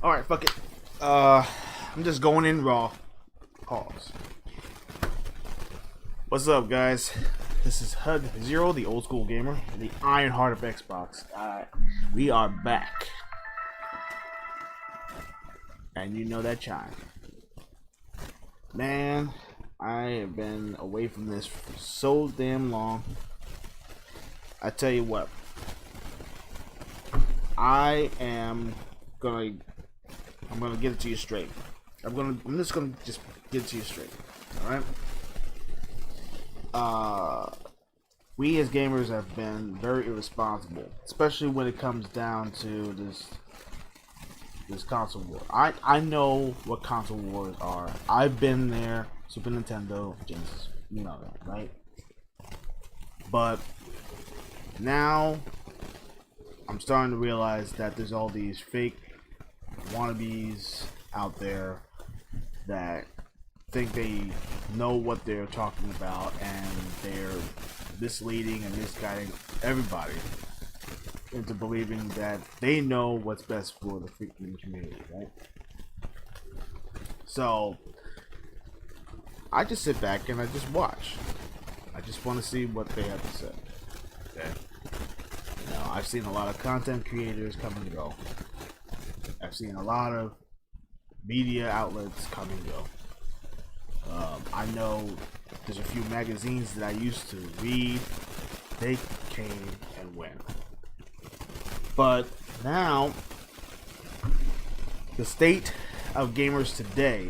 Alright, fuck it. I'm just going in raw. Pause. What's up, guys? This is Hug Zero, the old school gamer, the Iron Heart of Xbox. We are back. And you know that chime. Man, I have been away from this for so damn long. I tell you what. I'm gonna get it to you straight. I'm just gonna get it to you straight. Alright? We as gamers have been very irresponsible, especially when it comes down to this console war. I know what console wars are. I've been there. Super Nintendo, Genesis, you know that, right? But now I'm starting to realize that there's all these fake wannabes out there that think they know what they're talking about, and they're misleading and misguiding everybody into believing that they know what's best for the freaking community, right? So I just sit back and I just watch. I just want to see what they have to say. Okay. Now, I've seen a lot of content creators come and go. I've seen a lot of media outlets come and go. I know there's a few magazines that I used to read. They came and went. But now, the state of gamers today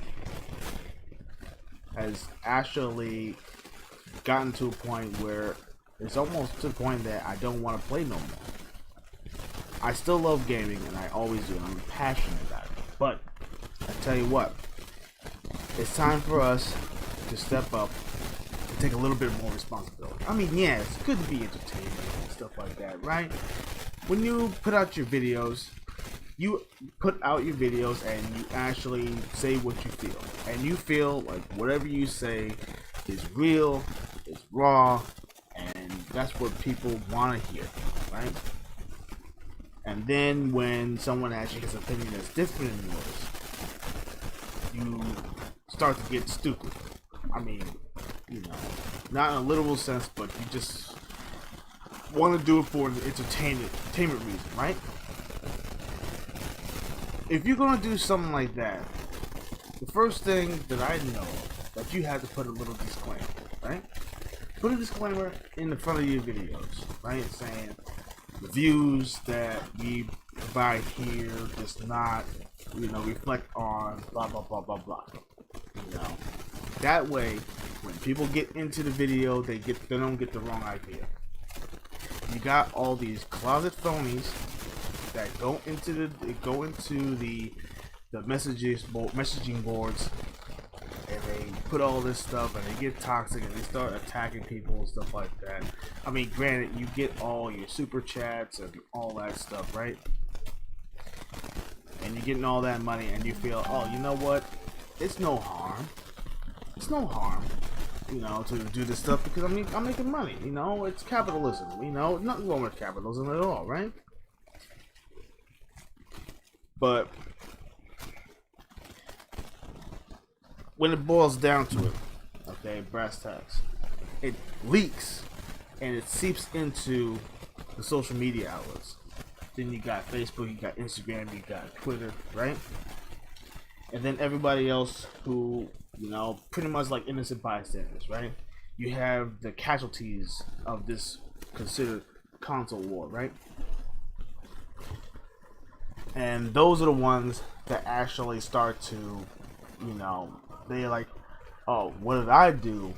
has actually gotten to a point where it's almost to the point that I don't want to play no more. I still love gaming, and I always do. I'm passionate about it. But I tell you what, it's time for us to step up and take a little bit more responsibility. I mean, yeah, it's good to be entertained and stuff like that, right? When you put out your videos, and you actually say what you feel. And you feel like whatever you say is real, is raw, and that's what people want to hear, right? And then when someone actually has an opinion that's different than yours, you start to get stupid. I mean, you know, not in a literal sense, but you just want to do it for an entertainment reason, right? If you're gonna do something like that, the first thing that I know that you have to put a little disclaimer, right? Put a disclaimer in the front of your videos, right? Saying the views that we provide here does not, reflect on blah blah blah blah blah. That way, when people get into the video, they don't get the wrong idea. You got all these closet phonies that go into the messaging boards, and they put all this stuff, and they get toxic, and they start attacking people and stuff like that. I mean, granted, you get all your super chats and all that stuff, right? And you're getting all that money, and you feel, oh, you know what? It's no harm. It's no harm, to do this stuff because I'm making money. It's capitalism. Nothing wrong with capitalism at all, right? But when it boils down to it, okay, brass tacks, it leaks and it seeps into the social media outlets. Then you got Facebook, you got Instagram, you got Twitter, right? And then everybody else who, pretty much like innocent bystanders, right? You have the casualties of this considered console war, right? And those are the ones that actually start to, they're like, oh, what did I do?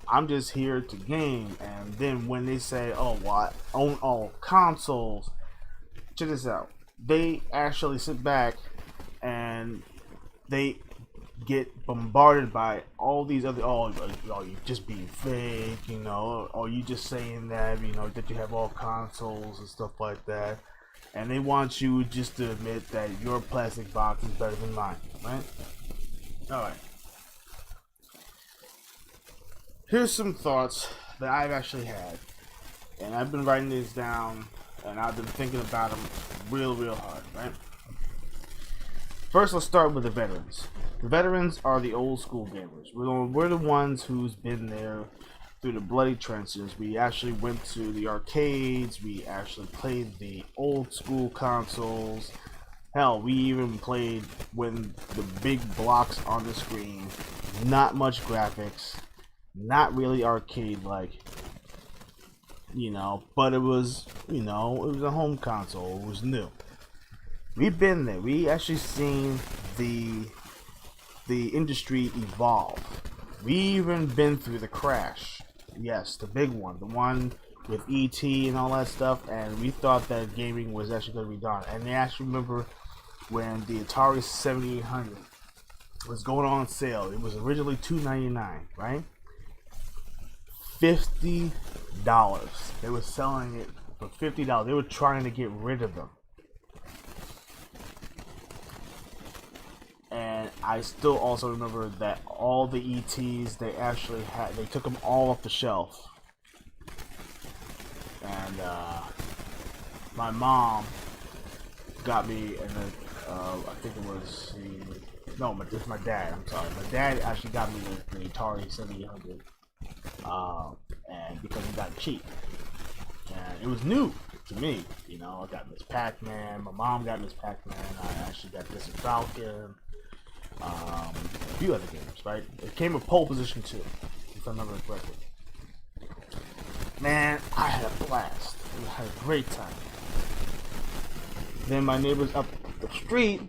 I'm just here to game. And then when they say, oh, well, I own all consoles, check this out. They actually sit back and they get bombarded by all these other, you just being fake, or you just saying that, that you have all consoles and stuff like that. And they want you just to admit that your plastic box is better than mine, right? Alright. Here's some thoughts that I've actually had. And I've been writing these down, and I've been thinking about them real hard, right? First, let's start with the veterans. The veterans are the old school gamers. We're the ones who's been there through the bloody trenches. We actually went to the arcades. We actually played the old school consoles. Hell, we even played when the big blocks on the screen, not much graphics, not really arcade like, but it was, it was a home console. It was new. We've been there. We actually seen the industry evolve. We even been through the crash. Yes, the big one, the one with ET and all that stuff, and we thought that gaming was actually going to be done. And I actually remember when the Atari 7800 was going on sale. It was originally $299, right? $50. They were selling it for $50. They were trying to get rid of them. And I still also remember that all the ETs they took them all off the shelf. And my mom got me, and I think it was it's my dad. I'm sorry, my dad actually got me the Atari 7800, and because he got it cheap, and it was new to me. I got Miss Pac-Man. My mom got Miss Pac-Man. I actually got this Falcon. A few other games, right? It came with Pole Position 2, if I remember correctly. Man, I had a blast. I had a great time. Then my neighbors up the street,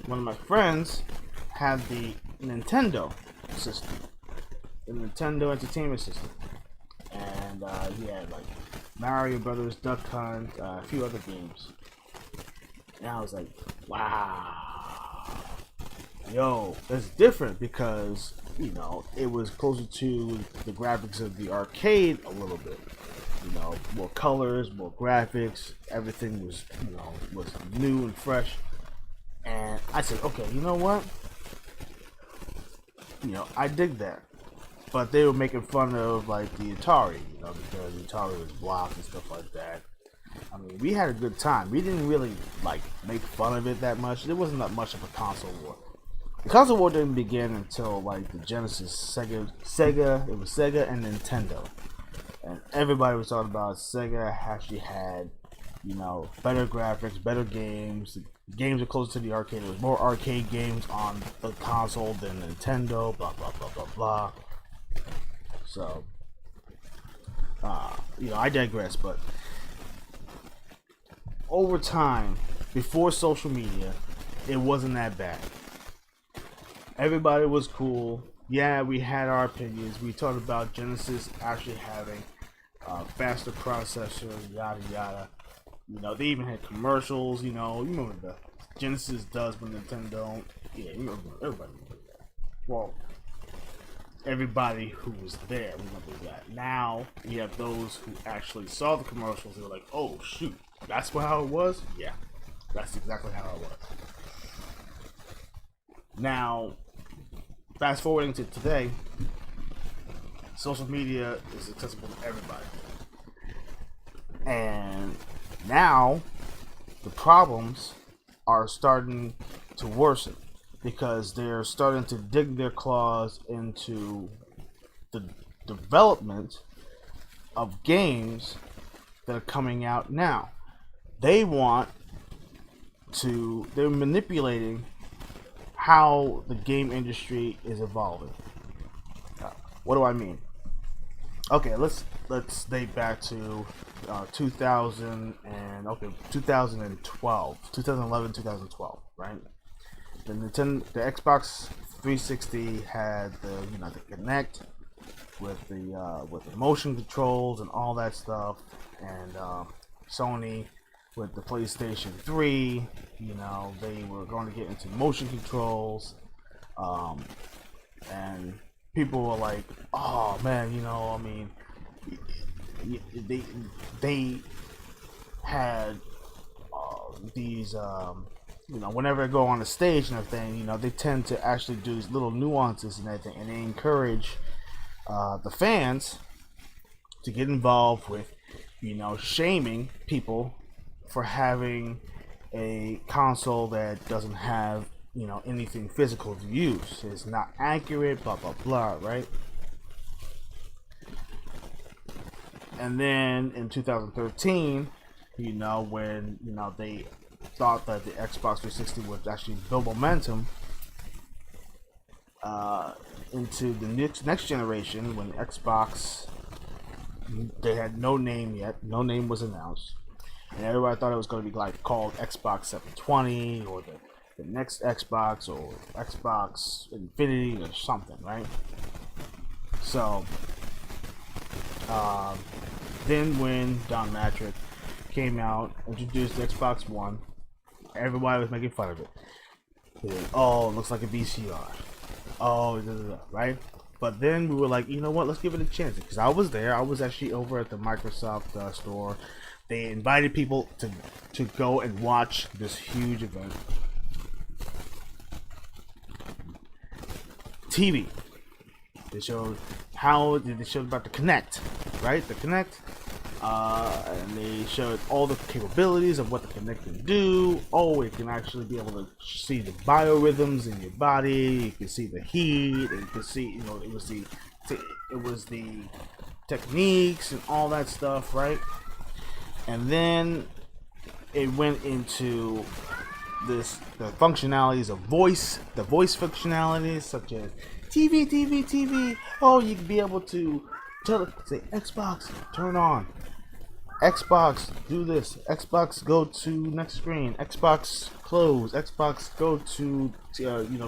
one of my friends, had the Nintendo system, the Nintendo Entertainment System, and he had like Mario Brothers, Duck Hunt, a few other games. And I was like, wow. Yo, that's different because, it was closer to the graphics of the arcade a little bit. More colors, more graphics, everything was, was new and fresh. And I said, okay, you know what? I dig that. But they were making fun of, like, the Atari, because the Atari was blocked and stuff like that. I mean, we had a good time. We didn't really, make fun of it that much. There wasn't that much of a console war. The console war didn't begin until the Genesis, Sega. It was Sega and Nintendo, and everybody was talking about Sega actually had, better graphics, better games. The games are closer to the arcade. There was more arcade games on the console than Nintendo. Blah blah blah blah blah. So, I digress. But over time, before social media, it wasn't that bad. Everybody was cool. Yeah, we had our opinions. We talked about Genesis actually having a faster processor, yada yada. They even had commercials. You remember the Genesis does when Nintendo don't. Yeah, everybody remember that. Well, everybody who was there remember that. Now we have those who actually saw the commercials. They were like, "Oh shoot, that's how it was." Yeah, that's exactly how it was. Now, fast forwarding to today, social media is accessible to everybody. And now, the problems are starting to worsen because they're starting to dig their claws into the development of games that are coming out now. They're manipulating how the game industry is evolving. What do I mean? Okay, let's date back to 2011, 2012, right? The Xbox 360 had the Kinect with the motion controls and all that stuff, and Sony with the PlayStation 3, they were going to get into motion controls, and people were like, "Oh man, they had these, whenever they go on the stage and everything, they tend to actually do these little nuances and everything, and they encourage the fans to get involved with, shaming people for having a console that doesn't have anything physical to use. It's not accurate, blah blah blah, right? And then in 2013, when they thought that the Xbox 360 would actually build momentum into the next generation, when Xbox, they had no name yet, no name was announced, and everybody thought it was going to be like called Xbox 720 or the next Xbox or Xbox Infinity or something, right? So then when Don Matrick came out, introduced the Xbox One, everybody was making fun of it. Oh, it looks like a VCR. Oh, right? But then we were like, you know what? Let's give it a chance. Because I was there. I was actually over at the Microsoft store. They invited people to go and watch this huge event. TV. They showed about the Kinect, right? The Kinect. And they showed all the capabilities of what the Kinect can do. Oh, it can actually be able to see the biorhythms in your body. You can see the heat. And you can see, it was the techniques and all that stuff, right? And then it went into the functionalities of voice, the voice functionalities such as TV. Oh, you can be able to say Xbox, turn on. Xbox, do this. Xbox, go to next screen. Xbox, close. Xbox, go to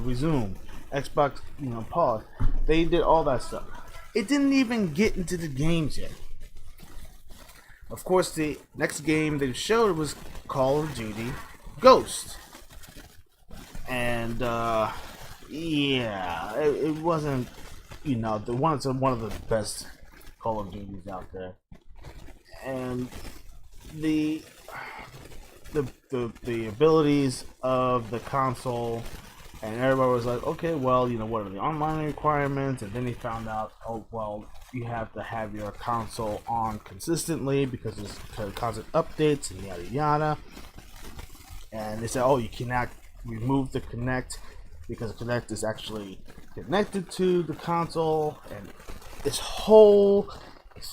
resume. Xbox, pause. They did all that stuff. It didn't even get into the games yet. Of course, the next game they showed was Call of Duty Ghost. And it wasn't, one of the best Call of Duties out there. And the abilities of the console, and everybody was like, okay, well, what are the online requirements? And then they found out, oh, well, you have to have your console on consistently because there's constant updates and yada yada. And they said, oh, you cannot remove the Kinect because the Kinect is actually connected to the console, and this whole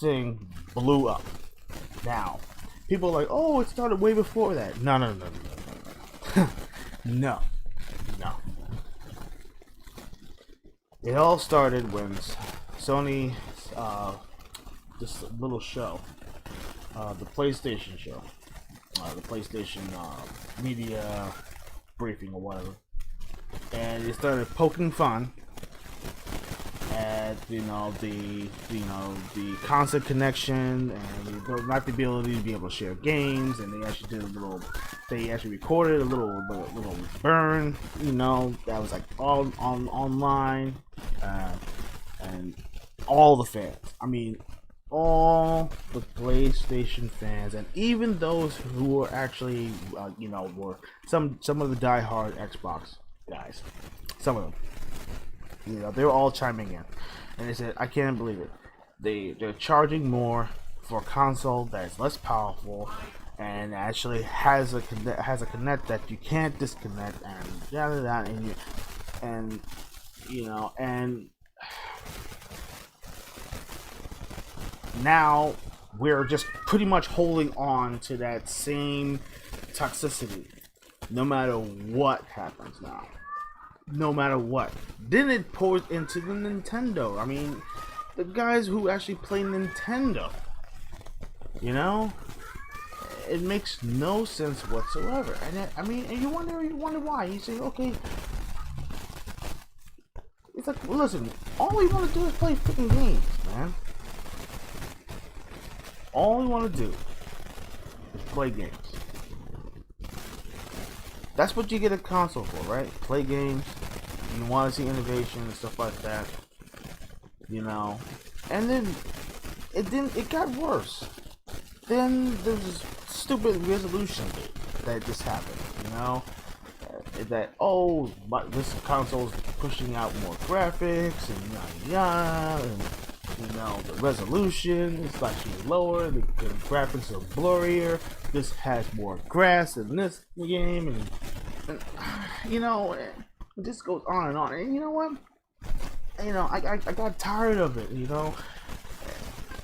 thing blew up. Now, people are like, oh, it started way before that. No. No. It all started when Sony, this little show, the PlayStation show, the PlayStation media briefing or whatever, and it started poking fun at the constant connection and not the ability to be able to share games. And they actually recorded a little burn, that was like all online, and all the fans, all the PlayStation fans, and even those who were actually were some of the diehard Xbox guys, some of them, they were all chiming in, and they said, I can't believe it. They're charging more for a console that is less powerful and actually has a Kinect that you can't disconnect, and yada yada, and now we're just pretty much holding on to that same toxicity, no matter what happens now. No matter what. Then it pours into the Nintendo. The guys who actually play Nintendo. It makes no sense whatsoever. And you wonder why. You say, okay. It's like, well, listen, all we want to do is play freaking games, man. All we want to do is play games. That's what you get a console for, right? Play games. You want to see innovation and stuff like that. And then it got worse. Then there's this stupid resolution date that just happened, that, oh, but this console's pushing out more graphics and yada yada, and the resolution is actually lower, the graphics are blurrier, this has more grass in this game, and you know, it just goes on and on. And you know what? You know, I got tired of it. You know,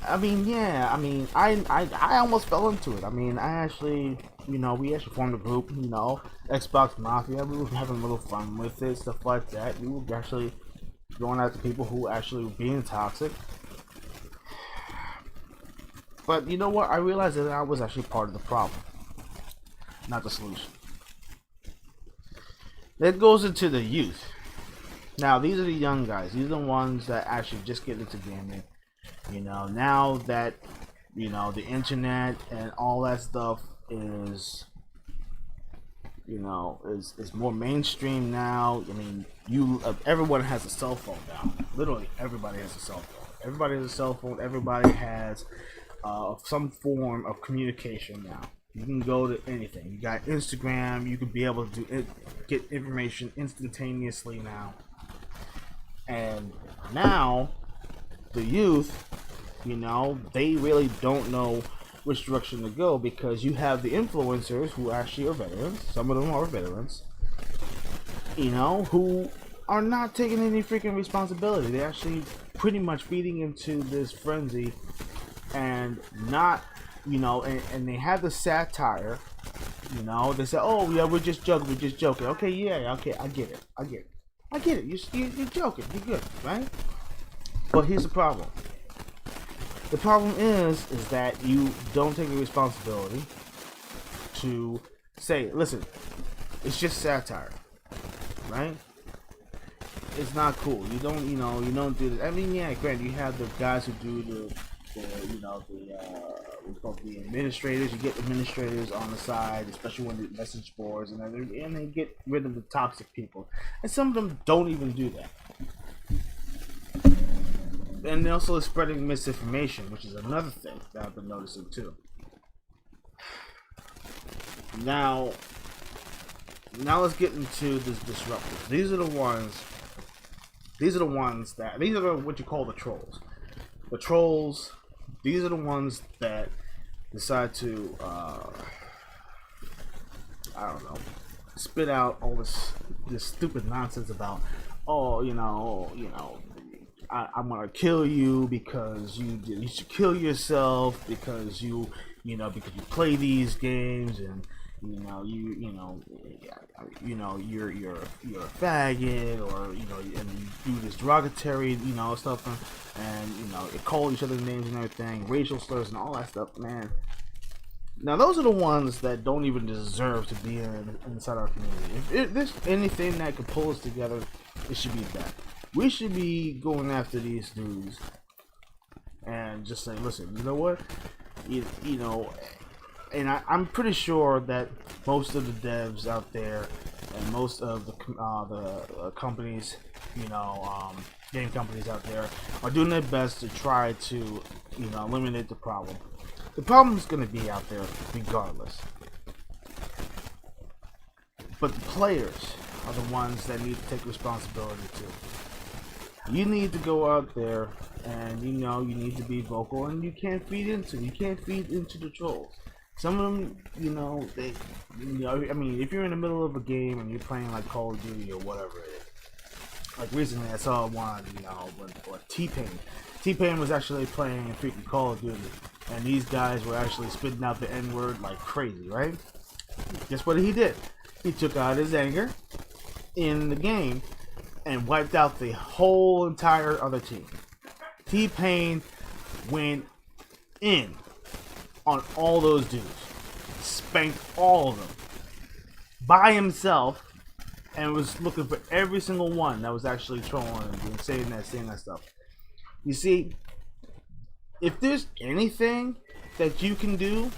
I mean, yeah, I mean, I almost fell into it. I mean, I actually, you know, we actually formed a group, you know, Xbox Mafia. We were having a little fun with it, stuff like that. We were actually going after people who actually were being toxic. But you know what? I realized that I was actually part of the problem, not the solution. That goes into the youth. Now, these are the young guys. These are the ones that actually just get into gaming. You know, now that, you know, the internet and all that stuff is, you know, is more mainstream now. I mean, everyone has a cell phone now. Literally everybody has a cell phone. Everybody has a cell phone. Everybody has some form of communication now. You can go to anything. You got Instagram. You can be able to get information instantaneously now. And now the youth, you know, they really don't know which direction to go, because you have the influencers who actually are veterans. Some of them are veterans, you know, who are not taking any freaking responsibility. They're actually pretty much feeding into this frenzy and not, you know, and they have the satire, you know. They say, oh yeah, we're just joking. Okay, yeah, okay, I get it. You're joking. You're good, right? But here's the problem. The problem is that you don't take the responsibility to say, listen, it's just satire, right? It's not cool. You don't, you know, you don't do this. I mean, yeah, granted, you have the guys who do you know, what's called the administrators. You get administrators on the side, especially when the message boards and everything, and they get rid of the toxic people. And some of them don't even do that. And they also spreading misinformation, which is another thing that I've been noticing too. Now let's get into this disruptors. These are the ones these are what you call the trolls. The trolls, these are the ones that decide to I don't know, spit out all this stupid nonsense about, oh, you know, I'm gonna kill you because you should kill yourself because you play these games, and you're a faggot, or and you do this derogatory stuff, and they call each other names and everything, racial slurs and all that stuff, man. Now those are the ones that don't even deserve to be inside our community. If there's anything that could pull us together, it should be that. We should be going after these dudes and just saying, listen, you know what? And I'm pretty sure that most of the devs out there and most of the companies, game companies out there are doing their best to try to, eliminate the problem. The problem is going to be out there regardless. But the players are the ones that need to take responsibility too. You need to go out there and you need to be vocal, and you can't feed into the trolls. Some of them, I mean, if you're in the middle of a game and you're playing like Call of Duty or whatever it is. Like recently I saw one, with T-Pain. T-Pain was actually playing freaking Call of Duty, and these guys were actually spitting out the N-word like crazy, right? Guess what he did? He took out his anger in the game and wiped out the whole entire other team. T-Pain went in on all those dudes, spanked all of them by himself, and was looking for every single one that was actually trolling and saying that stuff. You see, if there's anything that you can do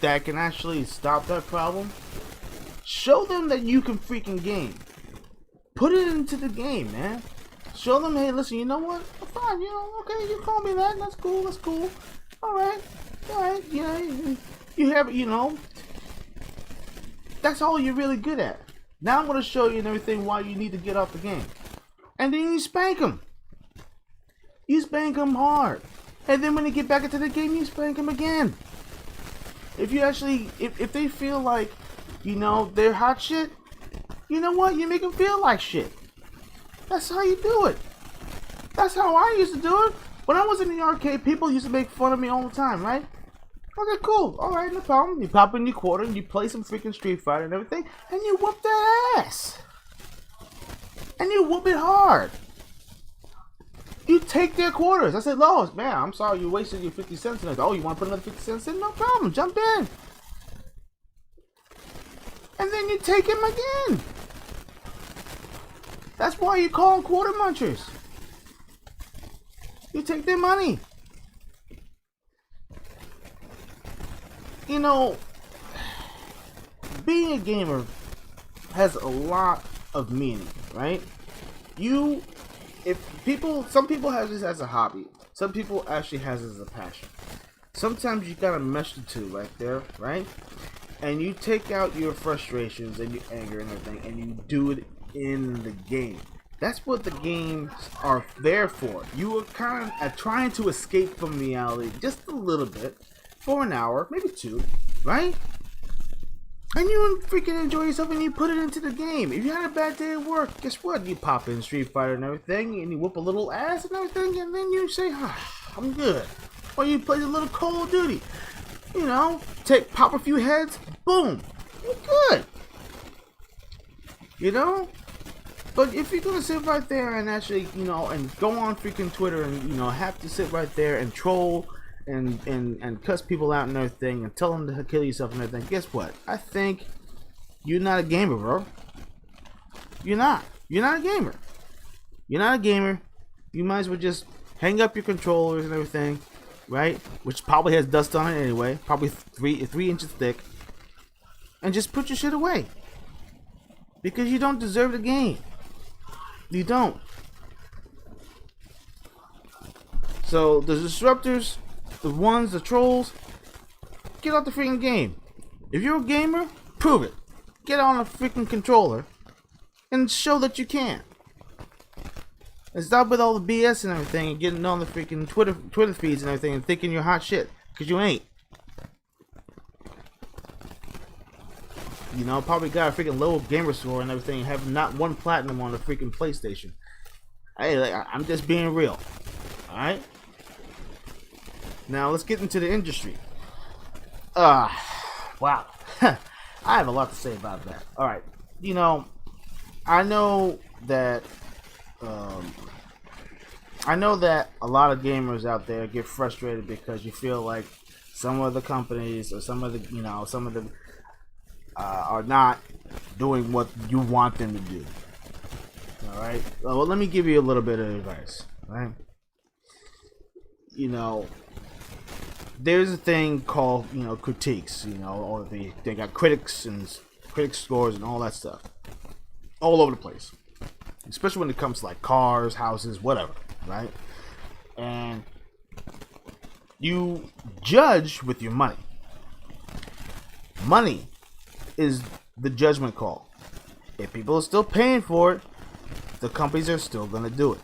that can actually stop that problem, show them that you can freaking game. Put it into the game, man. Show them, hey, listen, you know what? Fine, okay, you call me that. That's cool. All right, you have, that's all you're really good at. Now I'm going to show you and everything why you need to get off the game. And then you spank them. You spank them hard. And then when they get back into the game, you spank them again. If you actually, if they feel like, they're hot shit, You know what? You make them feel like shit. That's how you do it. That's how I used to do it. When I was in the arcade, people used to make fun of me all the time, right? Okay, cool. Alright, no problem. You pop in your quarter and you play some freaking Street Fighter and everything, and you whoop that ass. And you whoop it hard. You take their quarters. I said, Lois, man, I'm sorry you wasted your 50 cents. And I said, oh, you want to put another 50 cents in? No problem. Jump in. And then you take him again. That's why you call them quarter munchers. You take their money. You know, being a gamer has a lot of meaning, right? Some people have this as a hobby. Some people actually has it as a passion. Sometimes you gotta mesh the two right there, right? And you take out your frustrations and your anger and everything, and you do it in the game. That's what the games are there for. You are kind of trying to escape from reality just a little bit for an hour, maybe two, right? And you freaking enjoy yourself and you put it into the game. If you had a bad day at work, guess what? You pop in Street Fighter and everything, and you whoop a little ass and everything, and then you say, I'm good. Or you play a little Call of Duty. You know, pop a few heads, boom, you're good. You know? But if you're gonna sit right there and actually, you know, and go on freaking Twitter and, you know, have to sit right there and troll and cuss people out and everything and tell them to kill yourself and everything, guess what? I think you're not a gamer, bro. You're not. You're not a gamer. You're not a gamer. You might as well just hang up your controllers and everything, right? Which probably has dust on it anyway, probably 3 inches thick, and just put your shit away. Because you don't deserve the game. You don't. So the disruptors, the trolls, get out the freaking game. If you're a gamer, prove it. Get on a freaking controller and show that you can. And stop with all the BS and everything and getting on the freaking Twitter feeds and everything and thinking you're hot shit, because you ain't. You know, probably got a freaking low gamer score and everything, and have not one platinum on the freaking PlayStation. Hey, I'm just being real. Alright? Now, let's get into the industry. Wow. I have a lot to say about that. Alright. You know, I know that a lot of gamers out there get frustrated because you feel like some of the companies or some of the are not doing what you want them to do. Alright? Well, let me give you a little bit of advice. Right? You know, there's a thing called, you know, critiques, you know, or they got critics and critic scores and all that stuff. All over the place. Especially when it comes to like cars, houses, whatever, right? And you judge with your money. Money is the judgment call. If people are still paying for it, the companies are still going to do it.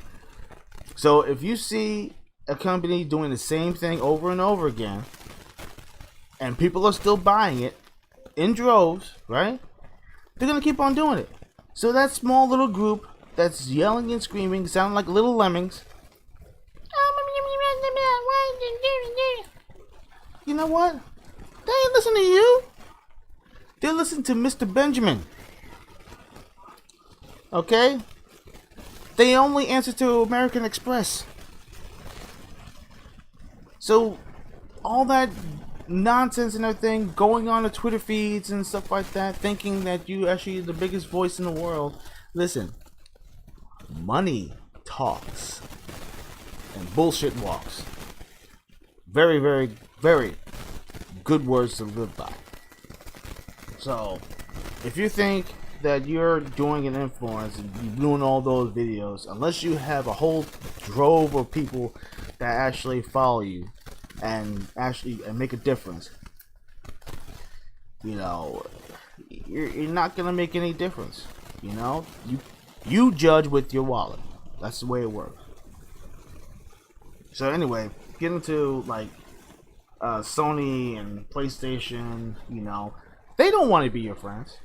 So if you see a company doing the same thing over and over again, and people are still buying it in droves, right? They're going to keep on doing it. So that small little group that's yelling and screaming, sounding like little lemmings, you know what? They ain't listening to you. They listen to Mr. Benjamin. Okay? They only answer to American Express. So, all that nonsense and everything, going on the Twitter feeds and stuff like that, thinking that you actually are the biggest voice in the world. Listen, money talks and bullshit walks. Very, very, very good words to live by. So, if you think that you're doing an influence and you're doing all those videos, unless you have a whole drove of people that actually follow you and make a difference, you know, you're not gonna make any difference. You know, you judge with your wallet. That's the way it works. So anyway, getting to like Sony and PlayStation, you know, they don't want to be your friends.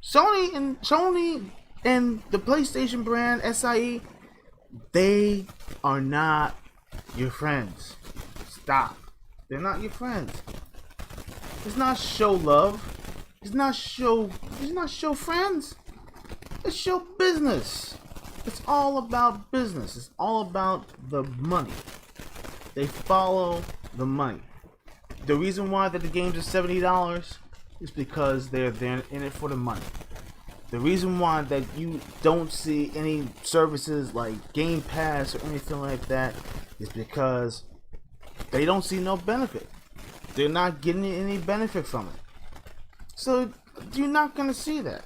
Sony and the PlayStation brand SIE, they are not your friends. Stop. They're not your friends. It's not show love. It's not show friends. It's show business. It's all about business. It's all about the money. They follow the money. The reason why that the games are $70 is because they're in it for the money. The reason why that you don't see any services like Game Pass or anything like that is because they don't see no benefit. They're not getting any benefit from it. So you're not gonna see that.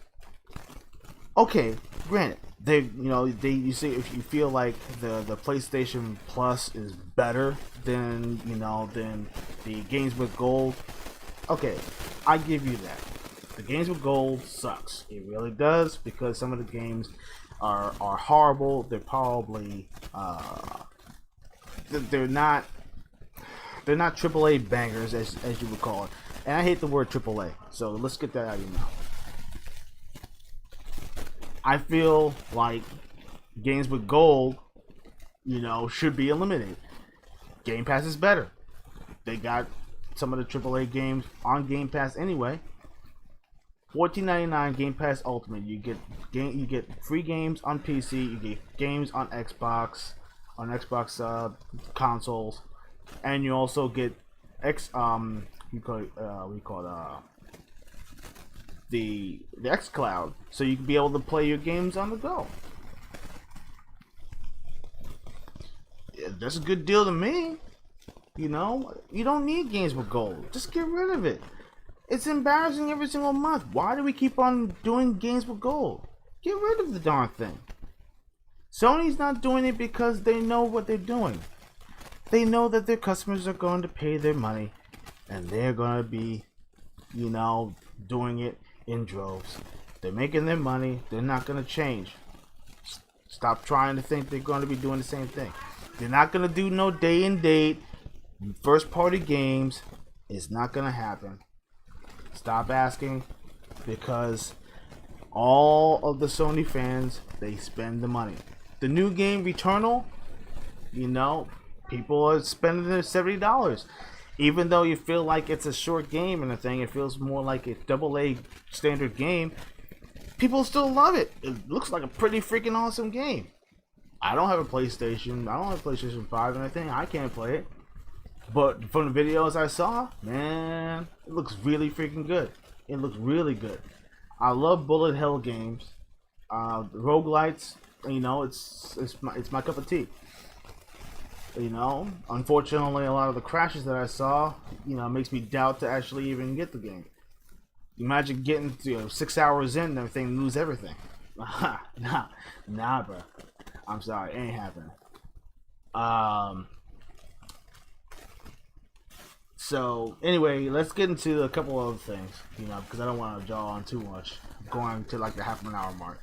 Okay, granted, you see, if you feel like the PlayStation Plus is better than than the games with gold. Okay, I give you that. The games with gold sucks. It really does, because some of the games are horrible. They're probably they're not AAA bangers as you would call it. And I hate the word AAA. So let's get that out of your mouth. I feel like games with gold, should be eliminated. Game Pass is better. They got some of the AAA games on Game Pass anyway. $14.99 Game Pass Ultimate. You get free games on PC. You get games on Xbox consoles, and you also get the xCloud, so you can be able to play your games on the go. Yeah, that's a good deal to me. You don't need games with gold. Just get rid of it. It's embarrassing every single month. Why do we keep on doing games with gold? Get rid of the darn thing. Sony's not doing it because they know what they're doing. They know that their customers are going to pay their money, and they're going to be, doing it in droves. They're making their money. They're not going to change. Stop trying to think they're going to be doing the same thing. They're not going to do no day and date first party games. It's not going to happen. Stop asking, because all of the Sony fans, they spend the money. The new game Returnal, people are spending their $70. Even though you feel like it's a short game and a thing, it feels more like a AA standard game. People still love it. It looks like a pretty freaking awesome game. I don't have a PlayStation. I don't have a PlayStation 5 and anything. I can't play it. But from the videos I saw, man, it looks really freaking good. It looks really good. I love bullet hell games. Roguelites, it's my cup of tea. Unfortunately, a lot of the crashes that I saw, makes me doubt to actually even get the game. Imagine getting 6 hours in and everything, lose everything. Nah, bro. I'm sorry, it ain't happening. So anyway, let's get into a couple other things, because I don't want to jaw on too much. I'm going to like the half an hour mark.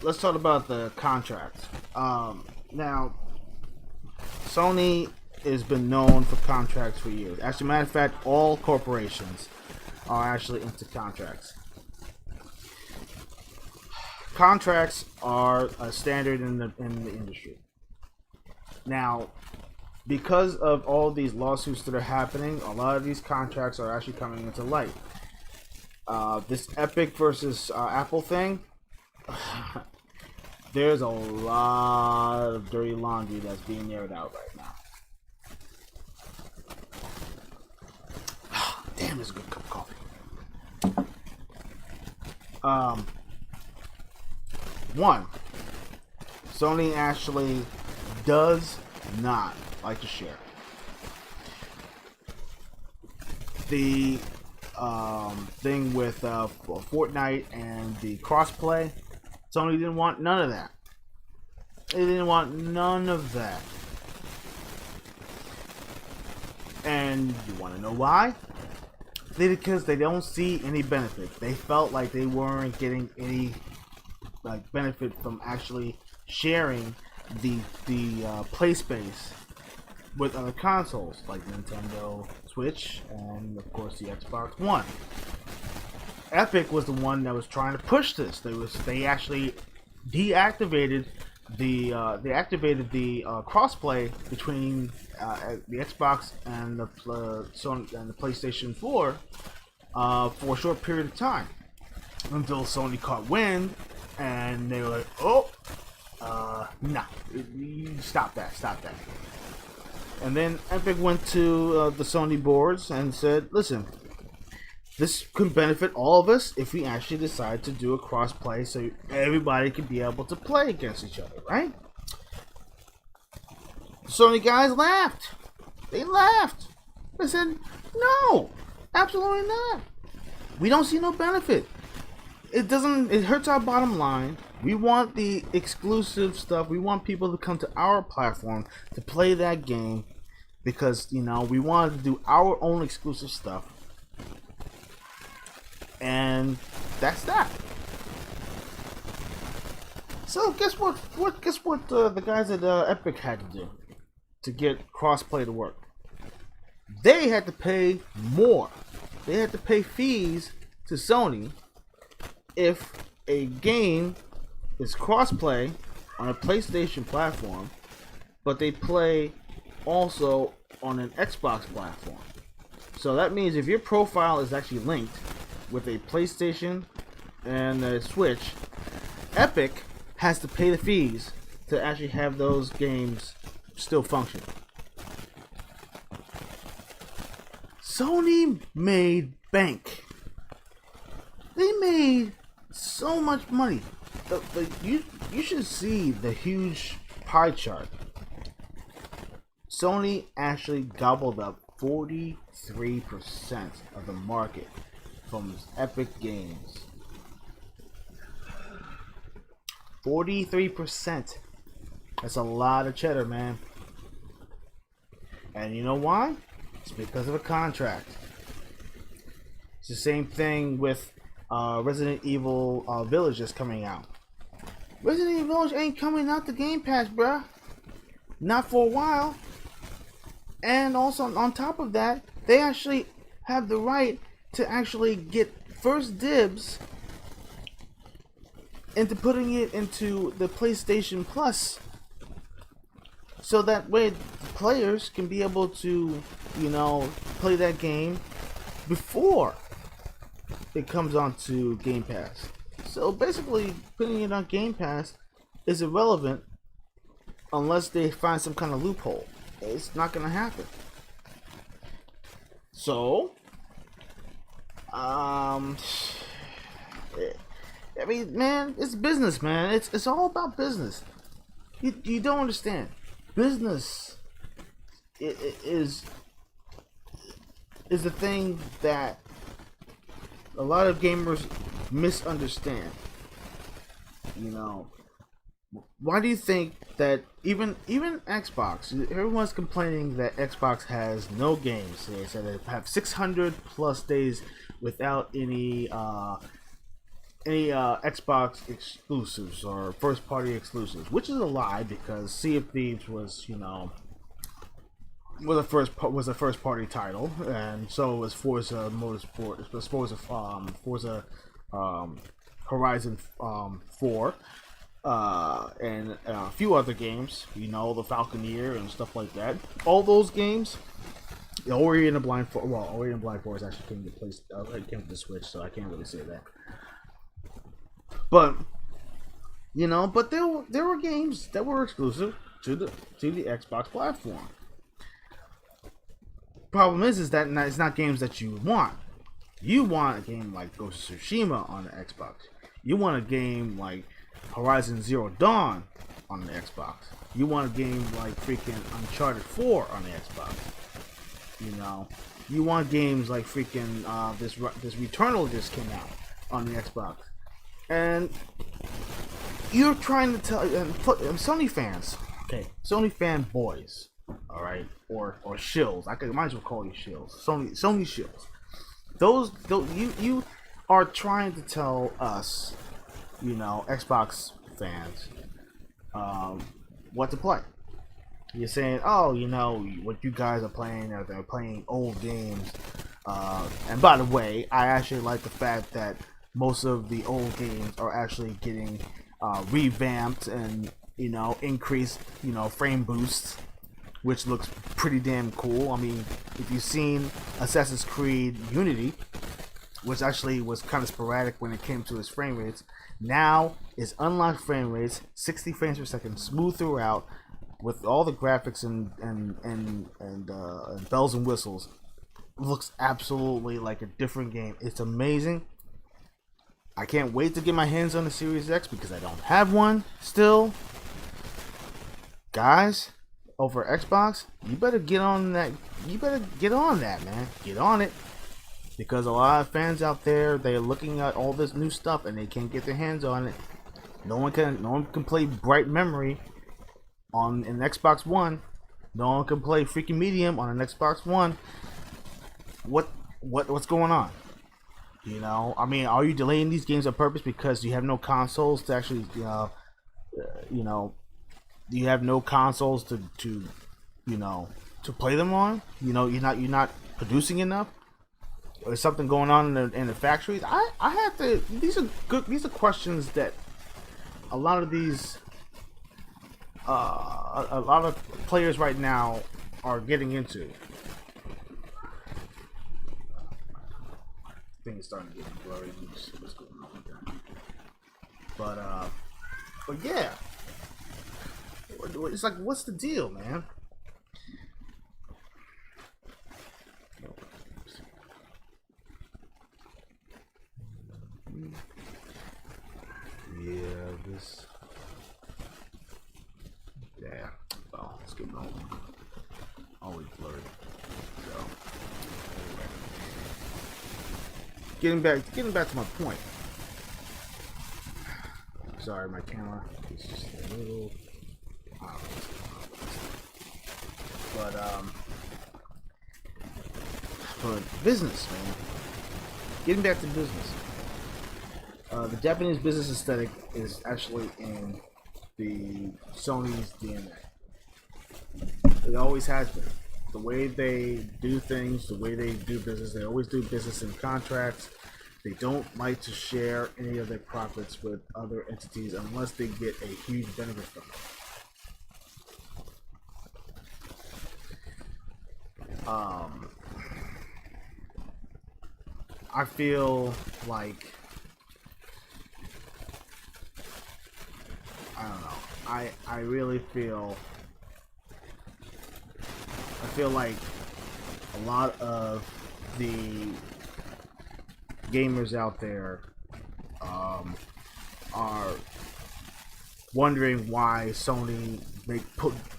Let's talk about the contracts. Now, Sony has been known for contracts for years. As a matter of fact, all corporations are actually into contracts. Contracts are a standard in the industry. Now, because of all these lawsuits that are happening, a lot of these contracts are actually coming into light. This Epic versus Apple thing, there's a lot of dirty laundry that's being aired out right now. Damn, it's a good cup of coffee. One, Sony actually does not like to share. The thing with Fortnite and the crossplay, Sony didn't want none of that. They didn't want none of that. And you want to know why? Because they don't see any benefit. They felt like they weren't getting any benefit from actually sharing the play space with other consoles like Nintendo Switch and of course the Xbox One. Epic was the one that was trying to push this. They actually deactivated the crossplay between the Xbox and the Sony and the PlayStation 4 for a short period of time until Sony caught wind and they were like, "Oh, no, stop that." And then Epic went to the Sony boards and said, "Listen, this could benefit all of us if we actually decide to do a cross-play so everybody can be able to play against each other, right?" The Sony guys laughed. They laughed. They said, "No, absolutely not. We don't see no benefit. It hurts our bottom line. We want the exclusive stuff. We want people to come to our platform to play that game because, we wanted to do our own exclusive stuff." And that's that. So guess what? The guys at Epic had to do to get crossplay to work? They had to pay more. They had to pay fees to Sony if a game is crossplay on a PlayStation platform, but they play also on an Xbox platform. So that means if your profile is actually linked with a PlayStation and a Switch, Epic has to pay the fees to actually have those games still function. Sony made bank. They made so much money. You should see the huge pie chart. Sony actually gobbled up 43% of the market from Epic Games. 43%. That's a lot of cheddar, man. And you know why? It's because of a contract. It's the same thing with Resident Evil Village that's coming out. Resident Evil Village ain't coming out to Game Pass, bruh. Not for a while. And also, on top of that, they actually have the right to actually get first dibs into putting it into the PlayStation Plus, so that way players can be able to, play that game before it comes onto Game Pass. So basically, putting it on Game Pass is irrelevant unless they find some kind of loophole. It's not gonna happen. So, I mean, man, it's business, man. It's all about business. You don't understand. Business is the thing that a lot of gamers misunderstand. Why do you think that even Xbox? Everyone's complaining that Xbox has no games. They said they have 600 plus days without any Xbox exclusives or first party exclusives, which is a lie because Sea of Thieves was a first party title, and so was Forza Motorsport, Forza Horizon 4. And a few other games, the Falconeer and stuff like that. All those games, Ori and the Blind Forest actually came to the Switch, so I can't really say that. But but there were games that were exclusive to the Xbox platform. Problem is that it's not games that you want. You want a game like Ghost of Tsushima on the Xbox. You want a game like Horizon Zero Dawn on the Xbox. You want a game like freaking Uncharted 4 on the Xbox. You want games like freaking this Returnal just came out on the Xbox. And you're trying to tell Sony fans, okay, Sony fanboys, all right, or shills. I might as well call you shills. Sony shills. Those you are trying to tell us, Xbox fans, what to play. You're saying, oh, what you guys are playing, they're playing old games. And by the way, I actually like the fact that most of the old games are actually getting revamped and increased frame boosts, which looks pretty damn cool. I mean, if you've seen Assassin's Creed Unity, which actually was kind of sporadic when it came to its frame rates, now it's unlocked frame rates, 60 frames per second, smooth throughout, with all the graphics and bells and whistles. It looks absolutely like a different game. It's amazing. I can't wait to get my hands on the Series X because I don't have one still. Guys, over Xbox, you better get on that. You better get on that, man. Get on it. Because a lot of fans out there, they're looking at all this new stuff and they can't get their hands on it. No one can play Bright Memory on an Xbox One. No one can play freaking Medium on an Xbox One. What's going on? I mean, are you delaying these games on purpose because you have no consoles to actually, you have no consoles to play them on? You're not producing enough. Or something going on in the factories? I have to. These are questions that a lot of these a lot of players right now are getting into. I think it's starting to get blurry. What's going on with that? But yeah, it's like, what's the deal, man? Yeah, well, let's get going. Always blurry. So, anyway. Getting back to my point. Sorry, my camera is just a little. But business, man. Getting back to business. The Japanese business aesthetic is actually in the Sony's DNA. It always has been. The way they do things, the way they do business, they always do business in contracts. They don't like to share any of their profits with other entities unless they get a huge benefit from it. I feel like, I don't know. I really feel like a lot of the gamers out there are wondering why Sony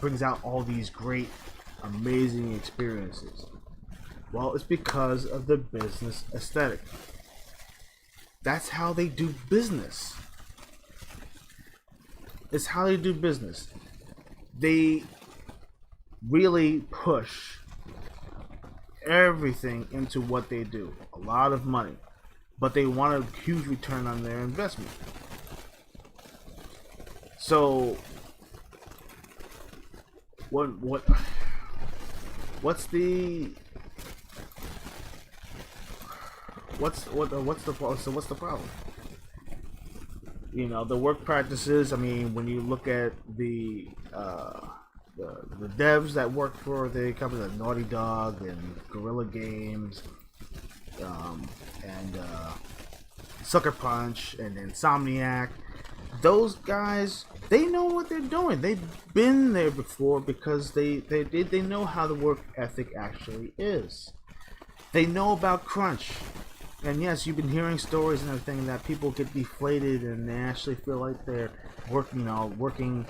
brings out all these great, amazing experiences. Well, it's because of the business aesthetic. That's how they do business. It's how they do business. They really push everything into what they do. A lot of money. But they want a huge return on their investment. So what's the problem? The work practices. I mean, when you look at the devs that work for the company like Naughty Dog and Guerrilla Games, and Sucker Punch and Insomniac, those guys, they know what they're doing. They've been there before because they know how the work ethic actually is. They know about crunch. And yes, you've been hearing stories and everything that people get deflated and they actually feel like they're working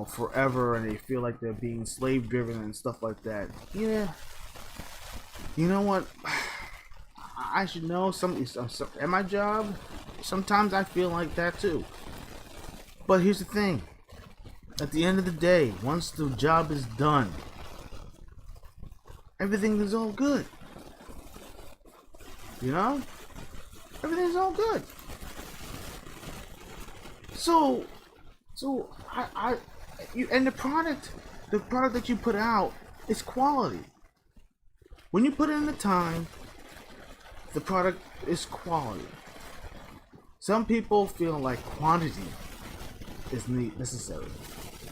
forever, and they feel like they're being slave driven and stuff like that. Yeah. You know what? I should know at my job. Sometimes I feel like that too. But here's the thing. At the end of the day, once the job is done, everything is all good. Everything's all good. So and the product that you put out is quality. When you put in the time, the product is quality. Some people feel like quantity is necessary.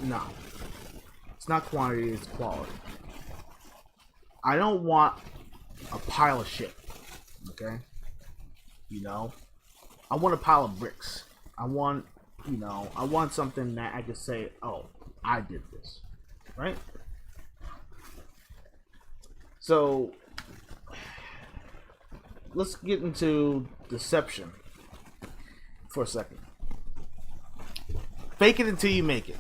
No. It's not quantity, it's quality. I don't want a pile of shit. Okay? You know? I want a pile of bricks. I want, I want something that I could say, oh, I did this. Right? So, let's get into deception for a second. Fake it until you make it.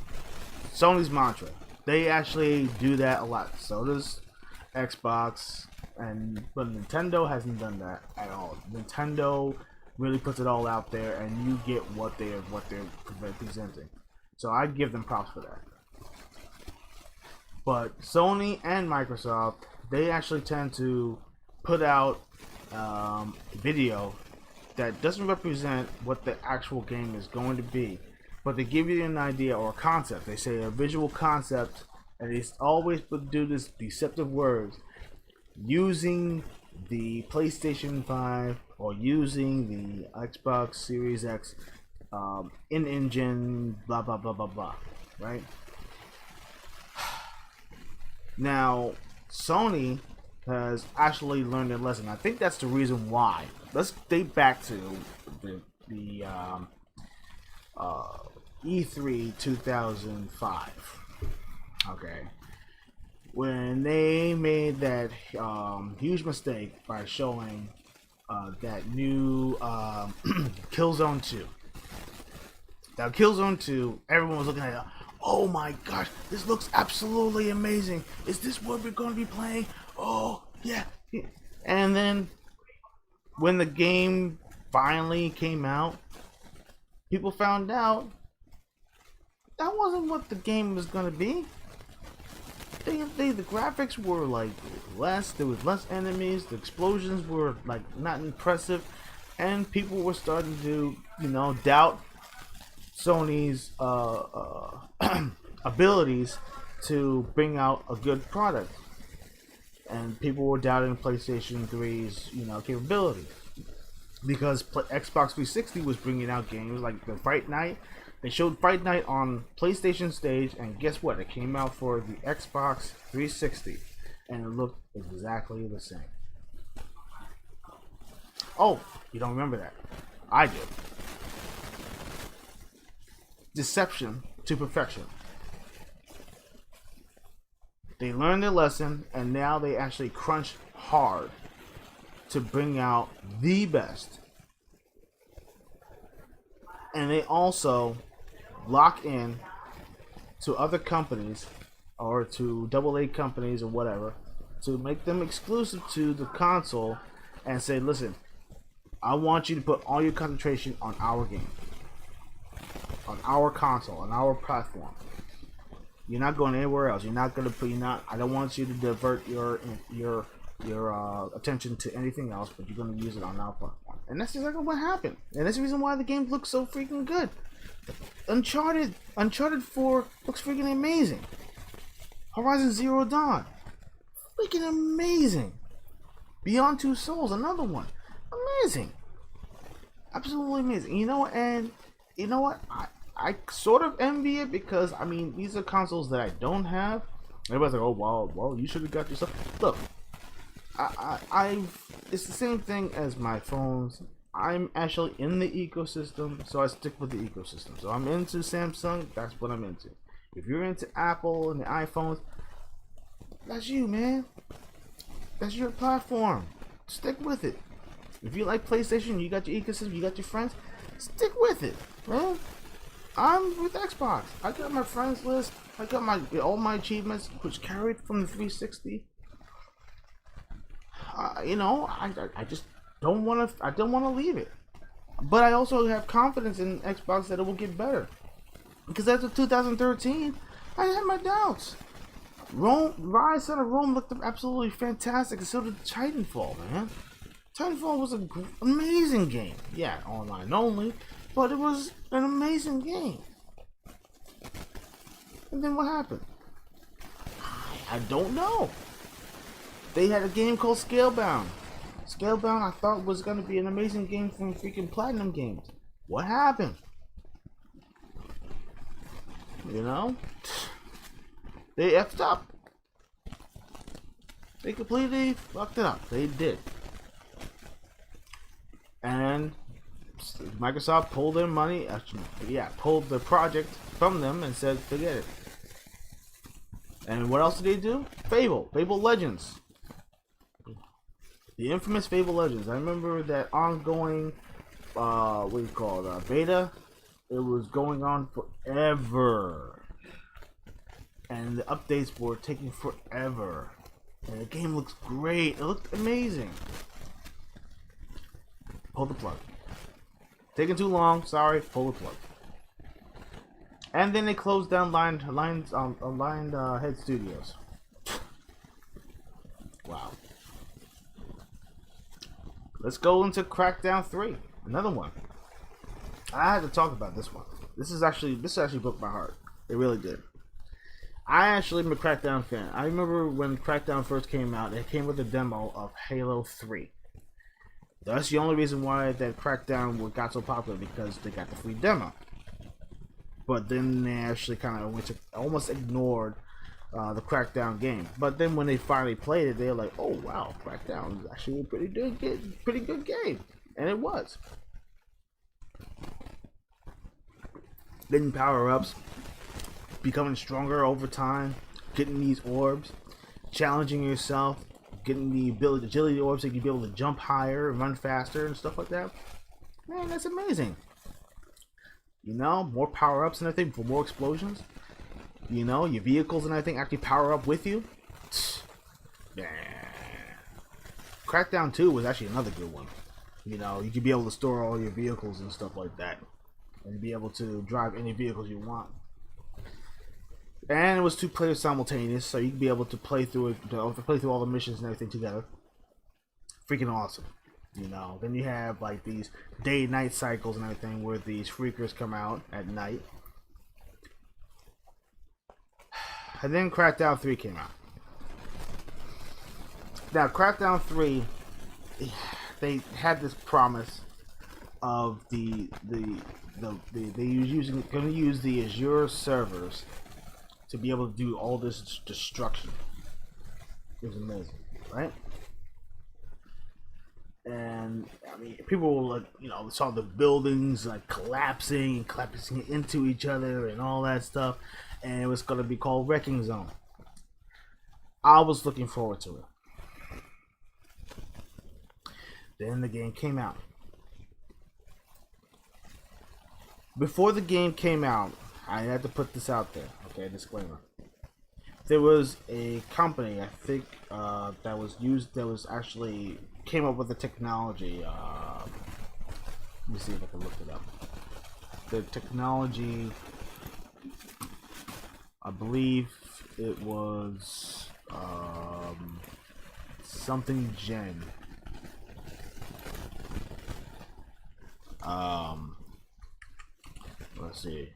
Sony's mantra. They actually do that a lot. So does Xbox, but Nintendo hasn't done that at all. Nintendo really puts it all out there, and you get what they're presenting. So I give them props for that. But Sony and Microsoft, they actually tend to put out video that doesn't represent what the actual game is going to be, but they give you an idea or a concept. They say a visual concept, and they always do this deceptive words using the PlayStation 5 or using the Xbox Series X in-engine blah blah blah blah blah, right? Now Sony has actually learned their lesson. I think that's the reason why. Let's date back to the E3 2005. Okay, when they made that huge mistake by showing that new Killzone 2. Now, Killzone 2, everyone was looking at it. Oh my gosh, this looks absolutely amazing. Is this what we're going to be playing? Oh, yeah. And then, when the game finally came out, people found out that wasn't what the game was going to be. The graphics were like less, there was less enemies, the explosions were like not impressive, and people were starting to, doubt Sony's abilities to bring out a good product. And people were doubting PlayStation 3's, capabilities. Because Xbox 360 was bringing out games like the Fright Night. They showed Fright Night on PlayStation stage, and guess what? It came out for the Xbox 360, and it looked exactly the same. Oh, you don't remember that? I do. Deception to perfection. They learned their lesson, and now they actually crunch hard to bring out the best. And they also lock in to other companies or to AA companies or whatever to make them exclusive to the console and say, listen, I want you to put all your concentration on our game, on our console, on our platform. You're not going anywhere else. You're not going to put. I don't want you to divert your attention to anything else, but you're going to use it on our platform. And that's exactly what happened. And that's the reason why the game looks so freaking good. Uncharted 4 looks freaking amazing. Horizon Zero Dawn, freaking amazing. Beyond Two Souls, another one, amazing, absolutely amazing. You know what? I sort of envy it because these are consoles that I don't have. Everybody's like, oh well, you should have got yourself. Look, it's the same thing as my phones. I'm actually in the ecosystem, so I stick with the ecosystem. So I'm into Samsung, that's what I'm into. If you're into Apple and the iPhones, that's you, man. That's your platform. Stick with it. If you like PlayStation, you got your ecosystem, you got your friends, stick with it, bro. I'm with Xbox. I got my friends list. I got all my achievements, which carried from the 360. I just don't want to. I don't want to leave it. But I also have confidence in Xbox that it will get better. Because after 2013, I had my doubts. Rise of Rome looked absolutely fantastic, and so did Titanfall, man. Titanfall was an amazing game. Yeah, online only, but it was an amazing game. And then what happened? I don't know. They had a game called Scalebound. Scalebound, I thought was gonna be an amazing game from freaking Platinum Games. What happened? You know, they effed up. They completely fucked it up. They did. And Microsoft pulled their money, pulled the project from them and said, forget it. And what else did they do? Fable Legends. The infamous Fable Legends. I remember that ongoing, what do you call it, beta? It was going on forever. And the updates were taking forever. And the game looks great. It looked amazing. Pull the plug. Taking too long. Sorry. Pull the plug. And then they closed down Lionhead Studios. Wow. Let's go into Crackdown 3. Another one. I had to talk about this one. This actually broke my heart. It really did. I actually am a Crackdown fan. I remember when Crackdown first came out, it came with a demo of Halo 3. That's the only reason why that Crackdown got so popular, because they got the free demo. But then they actually kind of almost ignored the Crackdown game. But then when they finally played it, they were like, "Oh wow, Crackdown is actually a pretty good game," and it was. Getting power-ups, becoming stronger over time, getting these orbs, challenging yourself, getting the agility orbs so you can be able to jump higher and run faster and stuff like that. Man, that's amazing. You know, more power-ups and everything for more explosions. You know, your vehicles and everything actually power up with you. Yeah. Crackdown 2 was actually another good one. You know, you could be able to store all your vehicles and stuff like that, and be able to drive any vehicles you want. And it was 2 players simultaneous, so you could be able to play through it, play through all the missions and everything together. Freaking awesome. You know, then you have like these day-night cycles and everything where these freakers come out at night. And then Crackdown 3 came out. Now, Crackdown 3, they had this promise of they going to use the Azure servers to be able to do all this destruction. It was amazing, right? And I mean, people were like, you know, saw the buildings like collapsing into each other and all that stuff, and it was going to be called Wrecking Zone. I was looking forward to it. Then the game came out. Before the game came out, I had to put this out there. Okay, disclaimer. There was a company, I think, that actually came up with the technology. Let me see if I can look it up. The technology, I believe it was something Gen. Let's see.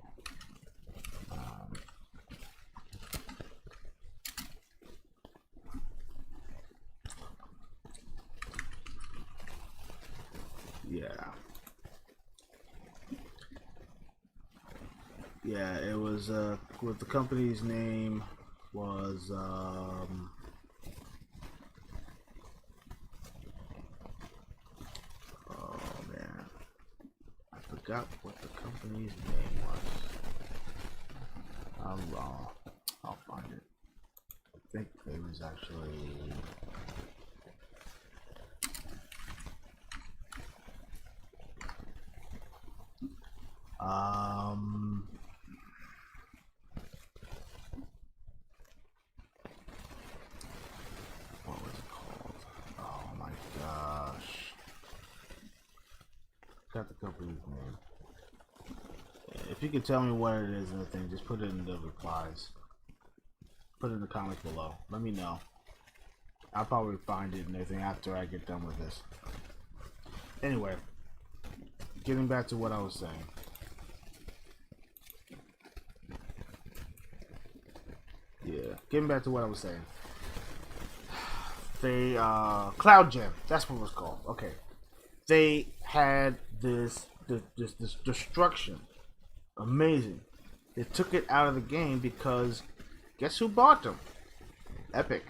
Yeah, it was what the company's name was. Oh man, I forgot what the company's name was. I'm wrong. I'll find it. I think it was actually. What was it called? Oh my gosh. Got the company's name. If you could tell me what it is and everything, just put it in the replies. Put it in the comments below. Let me know. I'll probably find it and everything after I get done with this. Anyway, getting back to what I was saying. Getting back to what I was saying. They Cloud Gem, that's what it was called. Okay, they had this destruction, amazing. They took it out of the game because guess who bought them? Epic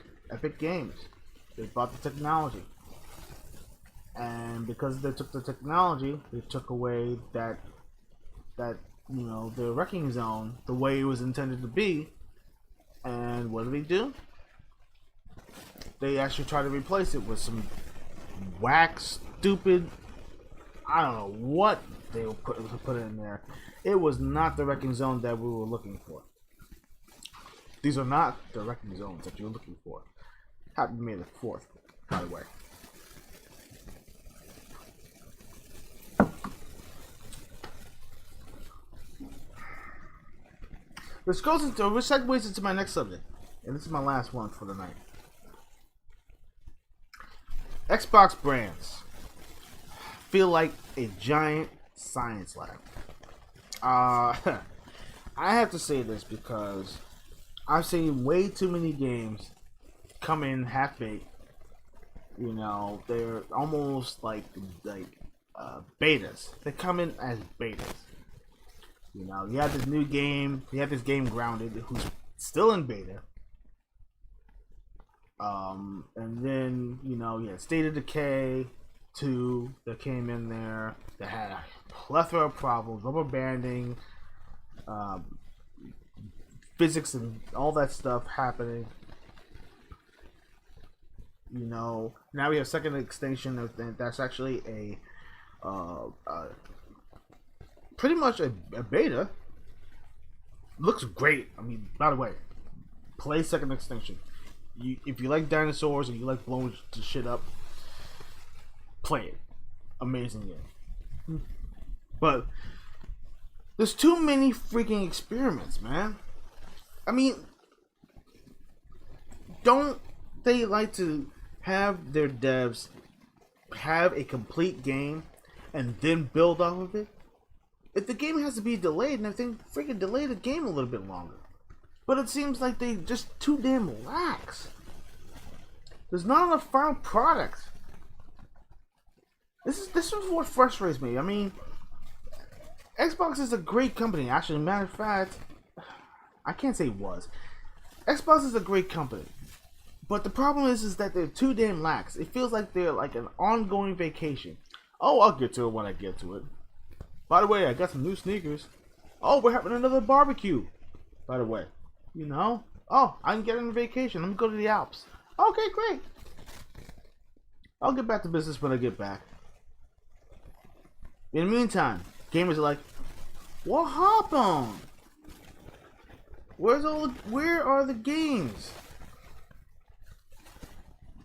Games. They bought the technology, and because they took the technology, they took away that the wrecking zone the way it was intended to be. And what did they do? They actually tried to replace it with some whack, stupid, I don't know what they were put in there. It was not the wrecking zone that we were looking for. These are not the wrecking zones that you're looking for. Happy May the 4th, by the way. Which segues into my next subject, and this is my last one for the night. Xbox brands feel like a giant science lab. I have to say this because I've seen way too many games come in half-baked. You know, they're almost like betas. They come in as betas. You know, you have this new game. You have this game Grounded, who's still in beta. And then you had State of Decay 2 that came in there that had a plethora of problems, rubber banding, physics, and all that stuff happening. Now we have second extinction of that's actually a pretty much a beta. Looks great. I mean, by the way, play Second Extinction. If you like dinosaurs and you like blowing shit up, play it. Amazing game. But there's too many freaking experiments, man. I mean, don't they like to have their devs have a complete game and then build off of it? If the game has to be delayed and everything, freaking delay the game a little bit longer. But it seems like they just too damn lax. There's not enough final product. This is what frustrates me. I mean, Xbox is a great company. Actually, matter of fact, I can't say was. Xbox is a great company. But the problem is that they're too damn lax. It feels like they're like an ongoing vacation. Oh, I'll get to it when I get to it. By the way, I got some new sneakers. Oh, we're having another barbecue. By the way, oh, I can get on vacation. I'm gonna go to the Alps. Okay, great. I'll get back to business when I get back. In the meantime, gamers are like, what happened? Where are the games?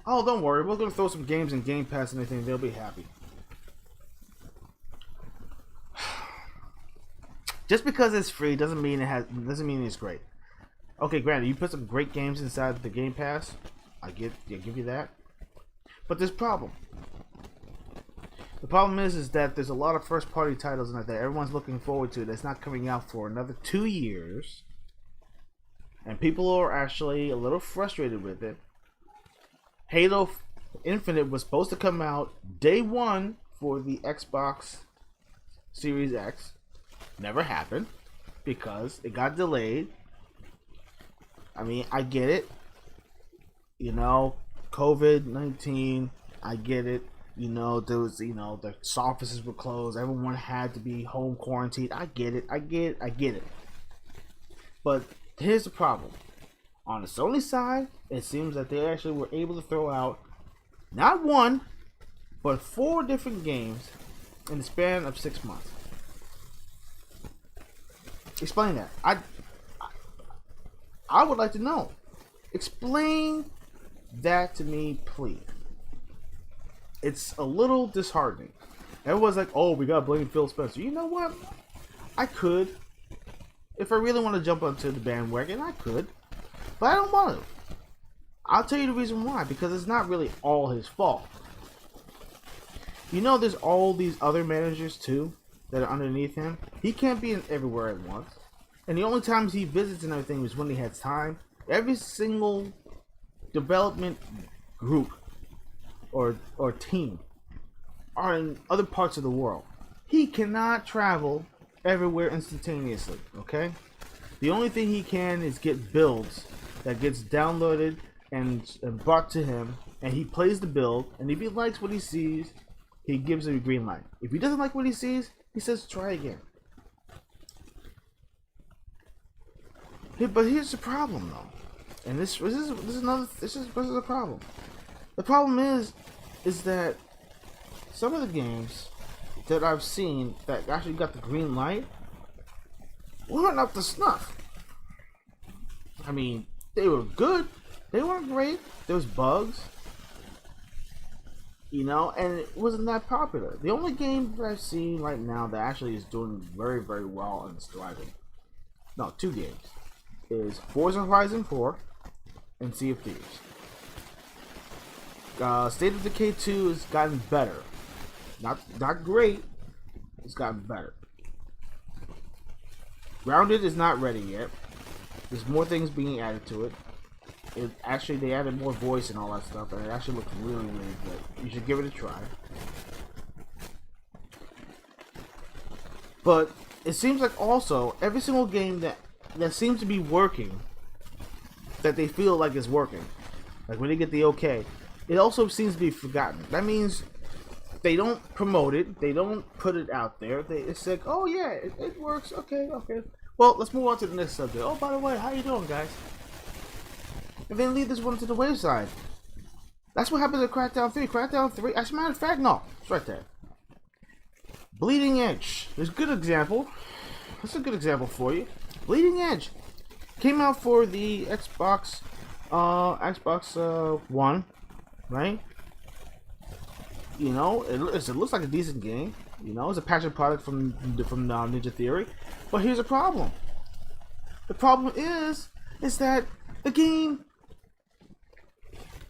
Oh, don't worry. We're gonna throw some games in Game Pass and everything. They'll be happy. Just because it's free doesn't mean it's great. Okay, granted, you put some great games inside the Game Pass. I give you that. But there's a problem. The problem is that there's a lot of first-party titles in there that everyone's looking forward to that's not coming out for another 2 years. And people are actually a little frustrated with it. Halo Infinite was supposed to come out day one for the Xbox Series X. Never happened because it got delayed. I mean, I get it. COVID-19, I get it. There was, the offices were closed. Everyone had to be home quarantined. I get it. But here's the problem. On the Sony side, it seems that they actually were able to throw out not one, but 4 different games in the span of 6 months. Explain that. I would like to know. Explain that to me, please. It's a little disheartening. Everyone's like, oh, we gotta blame Phil Spencer. You know what? I could. If I really want to jump onto the bandwagon, I could. But I don't want to. I'll tell you the reason why. Because it's not really all his fault. There's all these other managers too that are underneath him. He can't be everywhere at once. And the only times he visits and everything is when he has time. Every single development group or team are in other parts of the world. He cannot travel everywhere instantaneously, okay? The only thing he can is get builds that gets downloaded and brought to him, and he plays the build, and if he likes what he sees, he gives it a green light. If he doesn't like what he sees, he says try again. But here's the problem though, and this is a problem. The problem is that some of the games that I've seen that actually got the green light weren't up to snuff. I mean, they were good, they weren't great. There was bugs, you know, and it wasn't that popular. The only game that I've seen right now that actually is doing very, very well and is thriving, no, two games, is Forza Horizon 4 and Sea of Thieves. State of Decay 2 has gotten better. Not great, it's gotten better. Grounded is not ready yet. There's more things being added to it. They added more voice and all that stuff, and it actually looks really, really good. You should give it a try. But it seems like also every single game that seems to be working, that they feel like is working, like when they get the okay, it also seems to be forgotten. That means they don't promote it, they don't put it out there. It's like, oh yeah, it works. Okay. Well, let's move on to the next subject. Oh, by the way, how you doing, guys? And then leave this one to the wayside. That's what happened to Crackdown 3. Crackdown 3, as a matter of fact, no, it's right there. Bleeding Edge. There's a good example. That's a good example for you. Bleeding Edge came out for the Xbox One, right? You know, it looks like a decent game. You know, it's a passion product from Ninja Theory. But here's a problem. The problem is that the game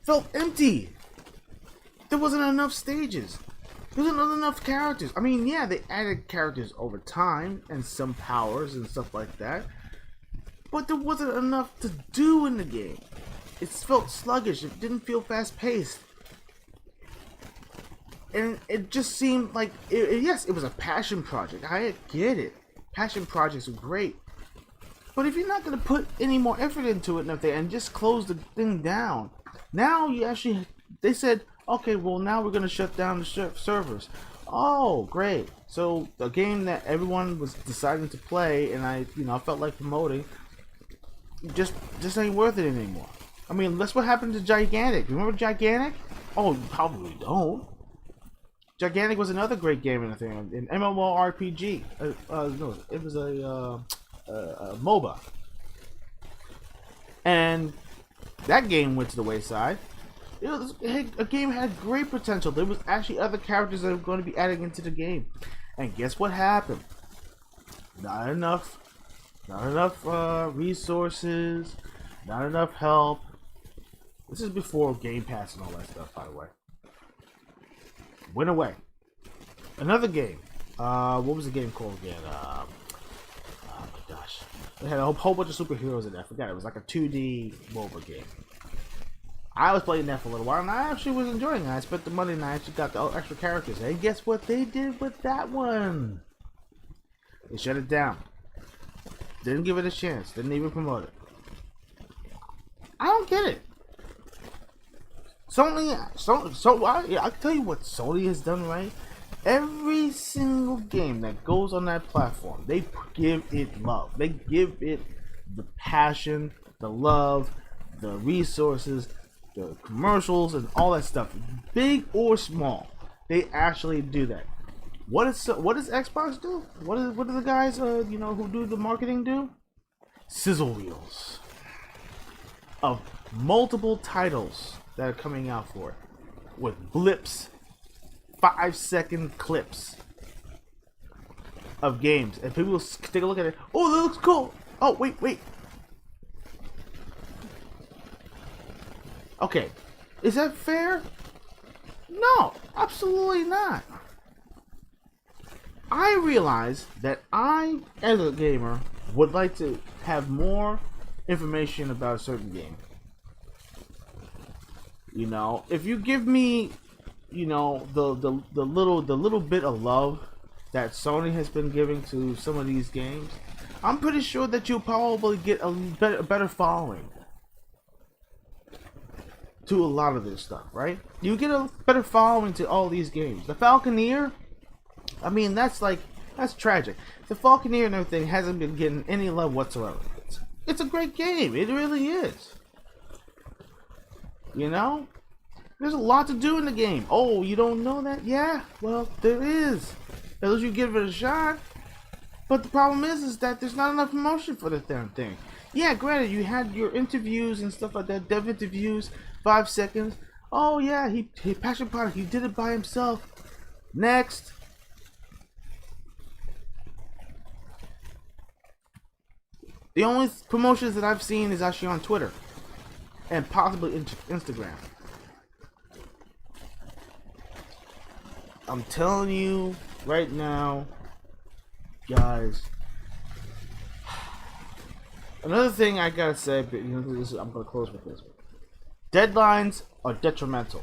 felt empty. There wasn't enough stages. There wasn't enough characters. I mean, yeah, they added characters over time and some powers and stuff like that. But there wasn't enough to do in the game. It felt sluggish. It didn't feel fast-paced. And it just seemed like, yes, it was a passion project. I get it. Passion projects are great. But if you're not going to put any more effort into it and just close the thing down, now they said, okay, well, now we're going to shut down the servers. Oh, great. So the game that everyone was deciding to play and I felt like promoting just ain't worth it anymore. I mean, that's what happened to Gigantic. Remember Gigantic? Oh, you probably don't. Gigantic was another great game in the thing, an MMORPG. No, it was a MOBA, and that game went to the wayside. A game had great potential. There was actually other characters that were going to be added into the game, and guess what happened? Not enough resources, not enough help. This is before Game Pass and all that stuff, by the way. Went away. Another game. What was the game called again? Oh my gosh. It had a whole bunch of superheroes in it. I forgot. It was like a 2D MOBA game. I was playing that for a little while, and I actually was enjoying it. I spent the money, and I actually got the extra characters. And guess what they did with that one? They shut it down. Didn't give it a chance. Didn't even promote it. I don't get it. I'll tell you what Sony has done right. Every single game that goes on that platform, they give it love. They give it the passion, the love, the resources, the commercials, and all that stuff. Big or small, they actually do that. What does Xbox do? What do the guys who do the marketing do? Sizzle reels of multiple titles that are coming out for it, with blips, 5-second clips of games, and people will take a look at it. Oh, that looks cool. Oh, wait. Okay, is that fair? No, absolutely not. I realize that I, as a gamer, would like to have more information about a certain game. You know, if you give me, you know, the little bit of love that Sony has been giving to some of these games, I'm pretty sure that you'll probably get a better following to a lot of this stuff, right? You get a better following to all these games. The Falconeer, I mean, that's tragic. The Falconeer and everything hasn't been getting any love whatsoever. It's a great game. It really is. You know? There's a lot to do in the game. Oh, you don't know that? Yeah, well, there is. Unless you give it a shot. But the problem is that there's not enough promotion for the damn thing. Yeah, granted, you had your interviews and stuff like that, dev interviews, 5 seconds. Oh yeah, he passion product, he did it by himself. Next. The only promotions that I've seen is actually on Twitter. And possibly Instagram. I'm telling you right now, guys. Another thing I gotta say, but you know, I'm gonna close with this. Deadlines are detrimental,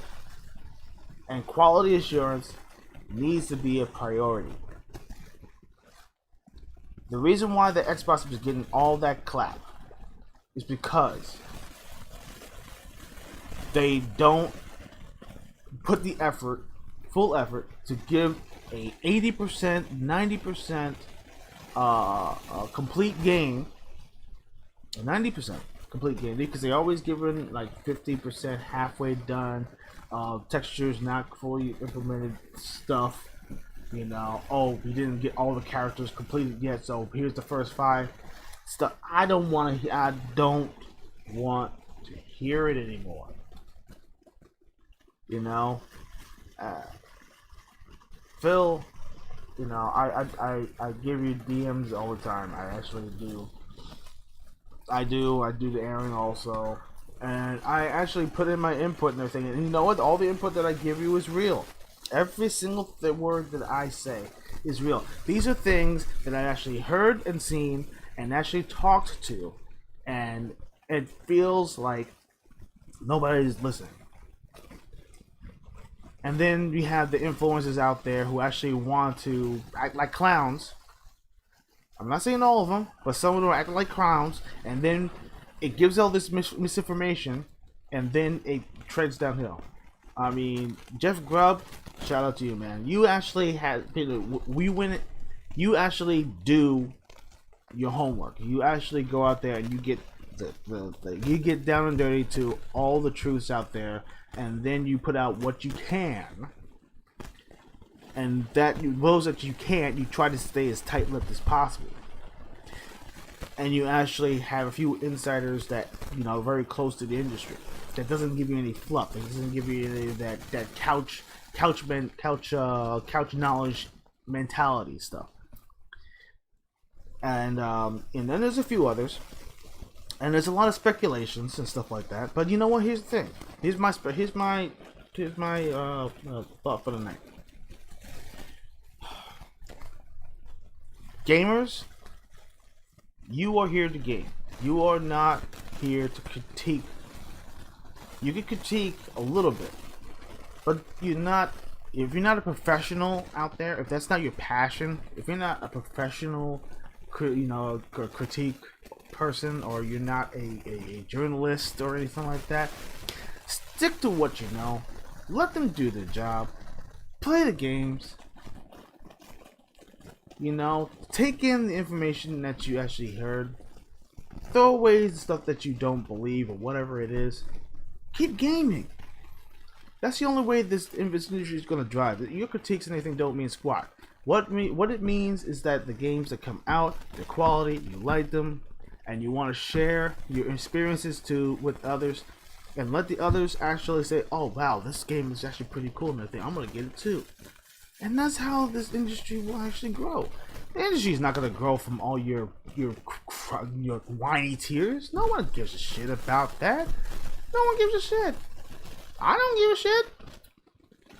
and quality assurance needs to be a priority. The reason why the Xbox is getting all that crap is because they don't put the effort, full effort, to give a 80%, 90% complete game, 90% complete game, because they always give it like 50% halfway done, textures not fully implemented stuff. You know, oh, we didn't get all the characters completed yet, so here's the first 5 stuff. I don't want to hear it anymore. You know, Phil, you know, I give you DMs all the time. I actually do. I do the airing also, and I actually put in my input and everything. And you know what? All the input that I give you is real. Every single word that I say is real. These are things that I actually heard and seen and actually talked to, and it feels like nobody's listening. And then we have the influencers out there who actually want to act like clowns. I'm not saying all of them, but some of them are acting like clowns, and then it gives all this misinformation, and then it treads downhill. I mean, Jeff Grubb, shout out to you, man. You actually you actually do your homework. You actually go out there and you get you get down and dirty to all the truths out there, and then you put out what you can. And those that you can't, you try to stay as tight-lipped as possible. And you actually have a few insiders that, you know, are very close to the industry. That doesn't give you any fluff. It doesn't give you any of that couch knowledge mentality stuff. And then there's a few others. And there's a lot of speculations and stuff like that. But you know what? Here's the thing. Here's my thought for the night. Gamers, you are here to game. You are not here to critique. You can critique a little bit, but you're not. If you're not a professional out there, if that's not your passion, if you're not a professional, critique person, or you're not a journalist or anything like that, stick to what you know. Let them do their job. Play the games. You know, take in the information that you actually heard. Throw away the stuff that you don't believe or whatever it is. Keep gaming. That's the only way this industry is going to drive. Your critiques and anything don't mean squat. What it means is that the games that come out, the quality, you like them, and you want to share your experiences with others, and let the others actually say, "Oh wow, this game is actually pretty cool," and everything. I'm going to get it too. And that's how this industry will actually grow. The industry is not going to grow from all your whiny tears. No one gives a shit about that. No one gives a shit. I don't give a shit.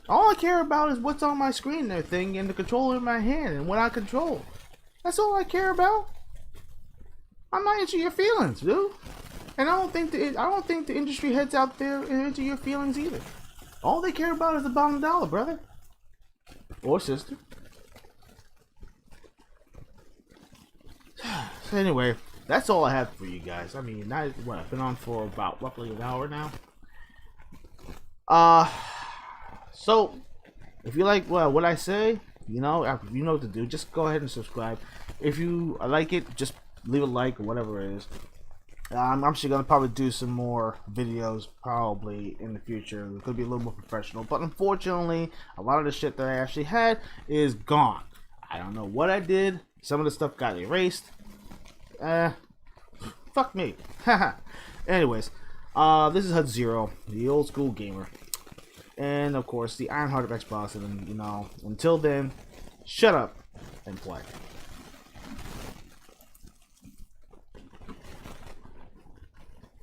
All I care about is what's on my screen and everything, and the controller in my hand, and what I control. That's all I care about. I'm not into your feelings, dude. And I don't think the industry heads out there are into your feelings either. All they care about is the bottom dollar, brother or sister. So anyway, that's all I have for you guys. I mean, I've been on for about roughly an hour now. So if you like what I say, you know what to do. Just go ahead and subscribe. If you like it, just leave a like or whatever it is. I'm actually gonna probably do some more videos probably in the future. It could be a little more professional, but unfortunately, a lot of the shit that I actually had is gone. I don't know what I did. Some of the stuff got erased. Fuck me. Anyways, this is HUD Zero, the old school gamer, and of course the Ironheart of Xbox. And you know, until then, shut up and play.